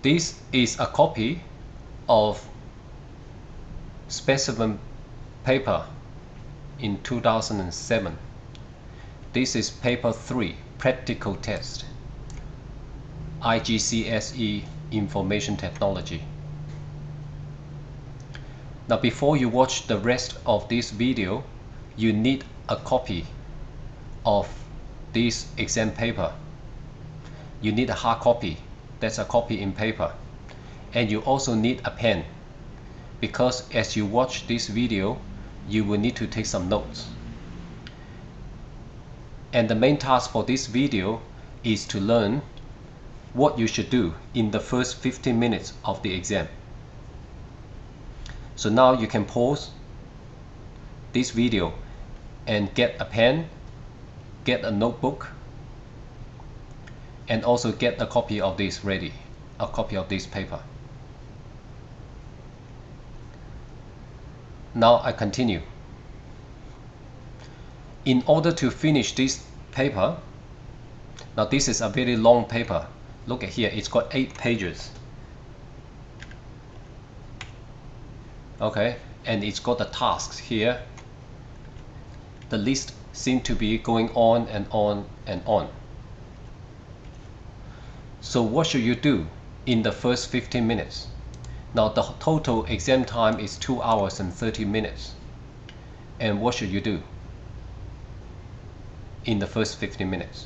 This is a copy of Specimen paper in 2007. This is paper 3, practical test, IGCSE Information Technology. Now before you watch the rest of this video, you need a copy of this exam paper. You need a hard copy, that's a copy in paper. And you also need a pen, because as you watch this video, you will need to take some notes. And the main task for this video is to learn what you should do in the first 15 minutes of the exam. So now you can pause this video and get a pen, get a notebook, and also get a copy of this ready, a copy of this paper. Now I continue. In order to finish this paper, now this is a very long paper. Look at here, it's got 8 pages. Okay, and it's got the tasks here. The list seems to be going on and on and on. So what should you do in the first 15 minutes? Now the total exam time is 2 hours and 30 minutes. And what should you do in the first 15 minutes?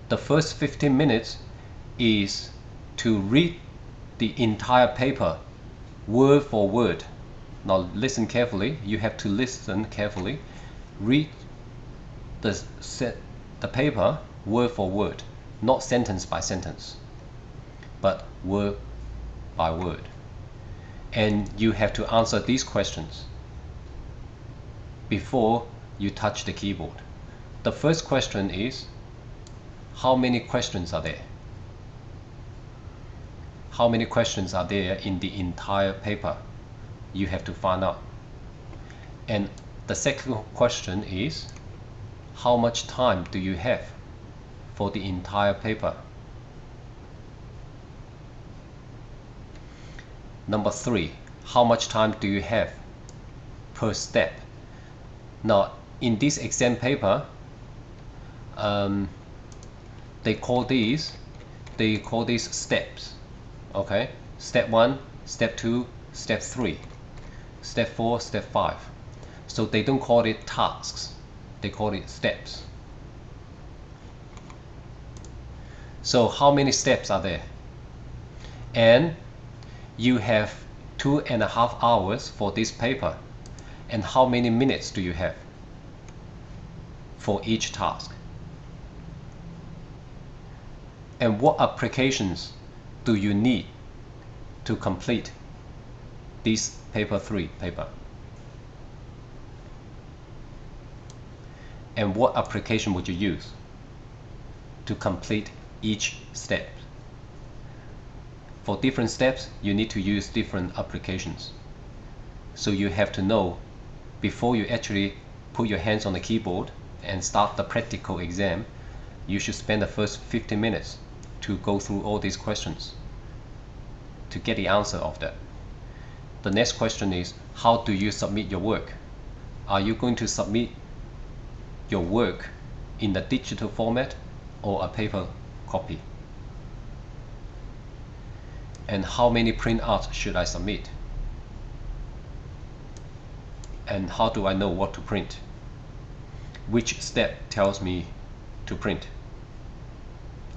The first 15 minutes is to read the entire paper word for word. Now listen carefully, you have to listen carefully. Read the paper word for word, not sentence by sentence, but word by word. And you have to answer these questions before you touch the keyboard. The first question is, how many questions are there? How many questions are there in the entire paper? You have to find out. And the second question is, how much time do you have for the entire paper? Number 3, how much time do you have per step? Now in this exam paper, they call these steps. Okay, step 1, step 2, step 3, step 4, step 5. So they don't call it tasks, they call it steps. So how many steps are there? And you have 2.5 hours for this paper. And how many minutes do you have for each task? And what applications do you need to complete this paper 3 paper? And what application would you use to complete each step? For different steps, you need to use different applications. So you have to know before you actually put your hands on the keyboard and start the practical exam. You should spend the first 15 minutes to go through all these questions to get the answer of that. The next question is, how do you submit your work? Are you going to submit your work in a digital format or a paper copy? And how many printouts should I submit? And how do I know what to print? Which step tells me to print?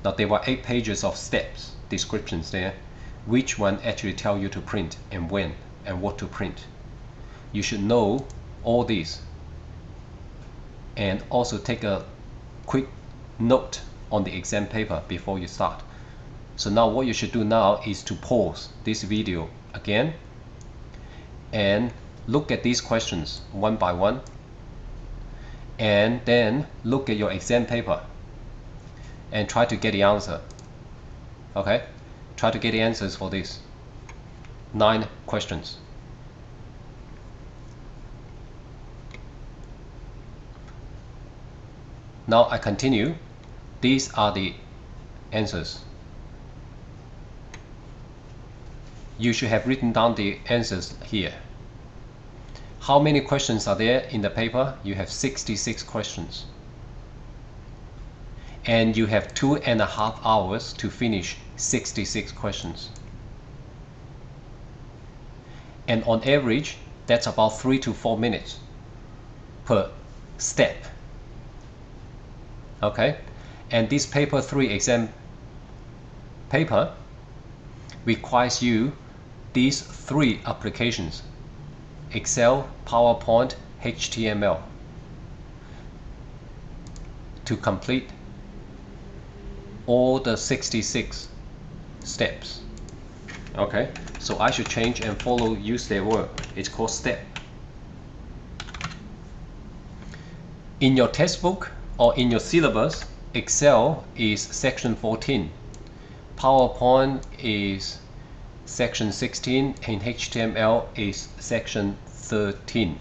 Now there were 8 pages of steps, descriptions there. Which one actually tell you to print and when and what to print? You should know all these. And also take a quick note on the exam paper before you start. So now what you should do now is to pause this video again and look at these questions one by one, and then look at your exam paper and try to get the answer. Okay, try to get the answers for these 9 questions. Now I continue. These are the answers. you should have written down the answers here. How many questions are there in the paper? You have 66 questions. And you have 2.5 hours to finish 66 questions. And on average, that's about 3 to 4 minutes per step. Okay? And this paper 3 exam paper requires you these 3 applications: Excel, PowerPoint, HTML, to complete all the 66 steps. Okay, so I should change and use their word. It's called step. In your textbook or in your syllabus, Excel is section 14, PowerPoint is section 16, and HTML is section 13.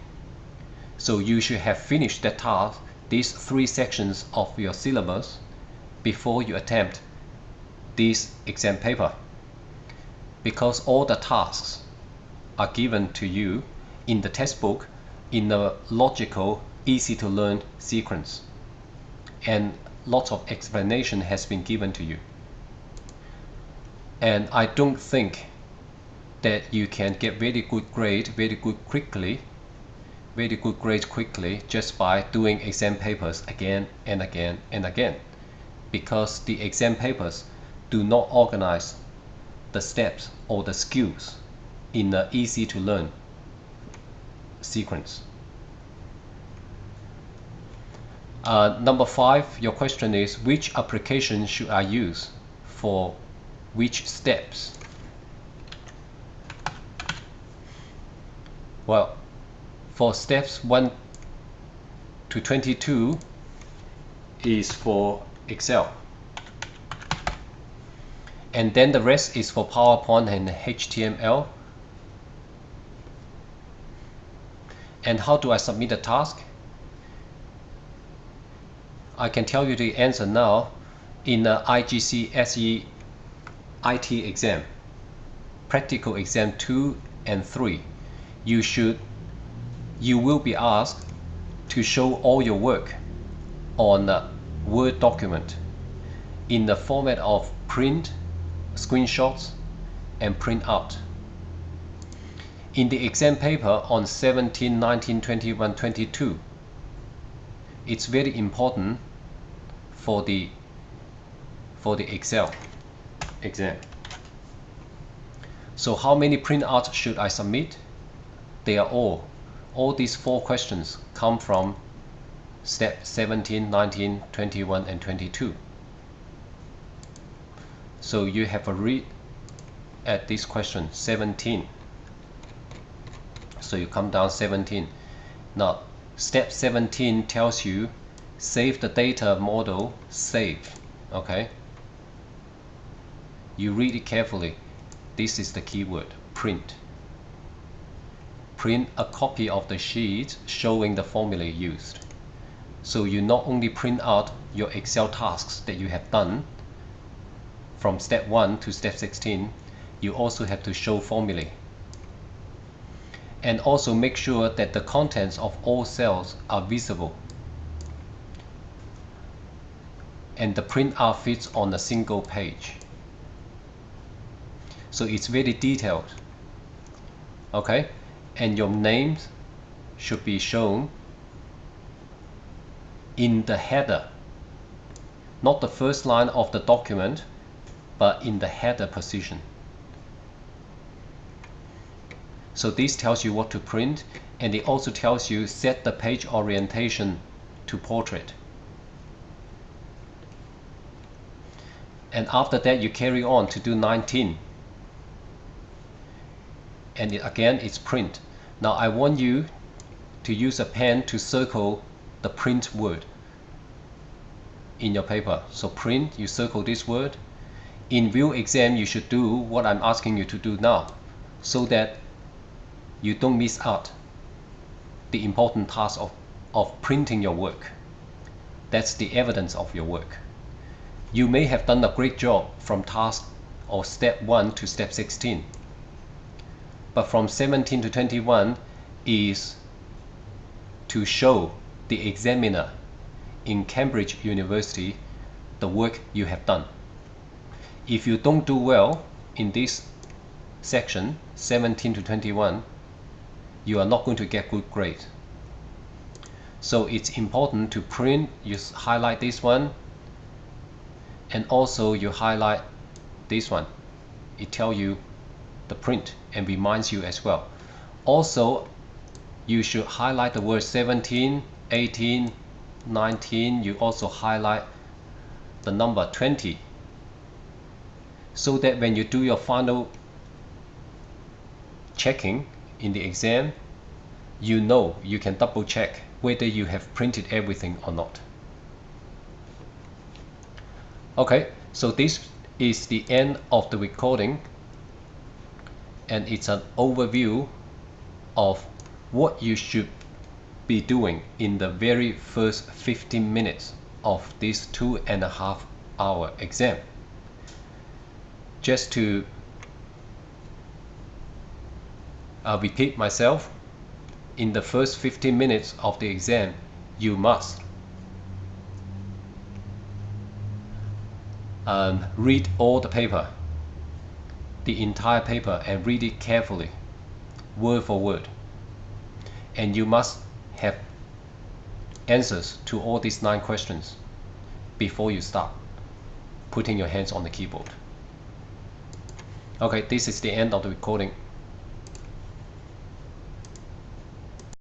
So you should have finished that task, these 3 sections of your syllabus, before you attempt this exam paper, because all the tasks are given to you in the textbook in a logical, easy to learn sequence, and lots of explanation has been given to you. And I don't think that you can get very good grades quickly just by doing exam papers again and again and again, because the exam papers do not organize the steps or the skills in an easy to learn sequence. Number 5, your question is, which application should I use for which steps? Well, for steps 1 to 22 is for Excel, and then the rest is for PowerPoint and HTML. And how do I submit the task? I can tell you the answer now. In the IGCSE IT exam, practical exam 2 and 3, you will be asked to show all your work on a Word document in the format of print, screenshots, and print out. In the exam paper on 17, 19, 21, 22, it's very important for the Excel exam. So how many printouts should I submit? They are all these 4 questions come from step 17, 19, 21, and 22. So you have a read at this question 17. So you come down 17. Now step 17 tells you save the data model, save. Okay, you read it carefully. This is the keyword, print. Print a copy of the sheet showing the formula used. So you not only print out your Excel tasks that you have done from step 1 to step 16, you also have to show formulae. And also make sure that the contents of all cells are visible, and the printout fits on a single page. So it's very detailed. Okay, and your names should be shown in the header, not the first line of the document, but in the header position. So this tells you what to print, and it also tells you set the page orientation to portrait. And after that you carry on to do 19. And again it's print. Now I want you to use a pen to circle the print word in your paper. So print, you circle this word. In real exam you should do what I'm asking you to do now, so that you don't miss out the important task of printing your work. That's the evidence of your work. You may have done a great job from task or step 1 to step 16, but from 17 to 21 is to show the examiner in Cambridge University the work you have done. If you don't do well in this section 17 to 21, you are not going to get good grade. So it's important to print. You highlight this one, and also you highlight this one. It tells you the print and reminds you as well. Also, you should highlight the word 17, 18, 19. You also highlight the number 20, so that when you do your final checking in the exam, you know you can double check whether you have printed everything or not. Okay, so this is the end of the recording, and it's an overview of what you should be doing in the very first 15 minutes of this 2.5 hour exam. Just to repeat myself, in the first 15 minutes of the exam, you must read all the paper, the entire paper, and read it carefully, word for word. And you must have answers to all these 9 questions before you start putting your hands on the keyboard. Okay, this is the end of the recording.